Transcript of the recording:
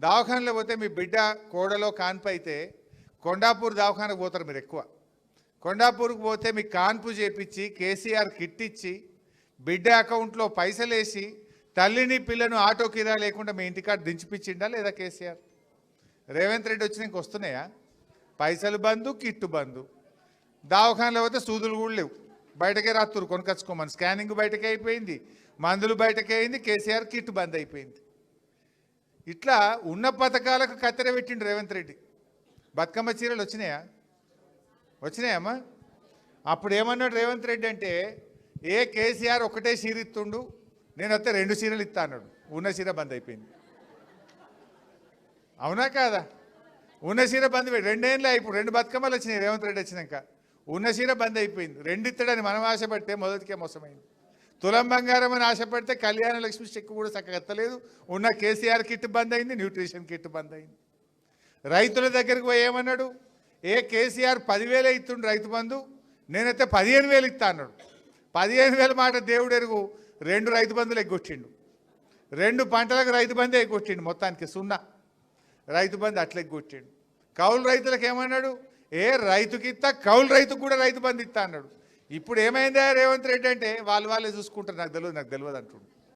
దవాఖానలో పోతే మీ బిడ్డ కోడలో కాన్పు అయితే కొండాపూర్ దవాఖానకు పోతారు మీరు ఎక్కువ. కొండాపూర్కి పోతే మీ కాన్పు చేపించి కేసీఆర్ కిట్ ఇచ్చి బిడ్డ అకౌంట్లో పైసలు వేసి తల్లిని పిల్లను ఆటో కిరా లేకుండా మీ ఇంటికాడ దించిపించిండా లేదా కేసీఆర్? రేవంత్ రెడ్డి వచ్చినాక వస్తున్నాయా? పైసలు బంధు, కిట్టు బంధు. దవాఖానలో పోతే సూదులు కూడా లేవు, బయటకే రాత్తురు కొనుకొచ్చుకోమని. స్కానింగ్ బయటకే అయిపోయింది, మందులు బయటకే అయింది, కేసీఆర్ కిట్ బంద్ అయిపోయింది. ఇట్లా ఉన్న పథకాలకు కత్తెర పెట్టిండు రేవంత్ రెడ్డి. బతుకమ్మ చీరలు వచ్చినాయా? వచ్చినాయమ్మా? అప్పుడు ఏమన్నాడు రేవంత్ రెడ్డి అంటే, ఏ కేసీఆర్ ఒకటే చీర ఇస్తుండు, నేను వస్తే 2 చీరలు ఇస్తా అన్నాడు. ఉన్న చీర బంద్ అయిపోయింది. అవునా కాదా? ఉన్న చీర బంద్ 2 ఏళ్ళే. ఇప్పుడు 2 బతుకమ్మలు వచ్చినాయి రేవంత్ రెడ్డి వచ్చినాక. ఉన్న చీర బంద్ అయిపోయింది. 2 ఇస్తాడని మనం ఆశపడితే మొదటికే మోసమైంది. తులం బంగారం అని ఆశపడితే కళ్యాణ లక్ష్మి చెక్ కూడా చక్కగా ఎత్తలేదు. ఉన్న కేసీఆర్ కిట్ బంద్ అయింది, న్యూట్రిషన్ కిట్ బంద్ అయింది. రైతుల దగ్గరికి పోయి ఏమన్నాడు, ఏ కేసీఆర్ 10,000 ఇస్తుండు రైతు బంధు, నేనైతే 15,000 ఇస్తా అన్నాడు. 15,000 మాట దేవుడు ఎరుగు. 2 రైతు బంధులు ఎగ్గొట్టిండు. 2 పంటలకు రైతు బంధు ఎగ్గొట్టిండు. మొత్తానికి 0 రైతు బంధు అట్లా ఎగ్గొట్టిండు. కౌలు రైతులకు ఏమన్నాడు, ఏ రైతుకి ఇస్తా, కౌలు రైతుకు కూడా రైతు బంధు ఇస్తా అన్నాడు. ఇప్పుడు ఏమైందా రేవంత్ రెడ్డి అంటే, వాళ్ళే చూసుకుంటారు, నాకు తెలియదు అంటుండు.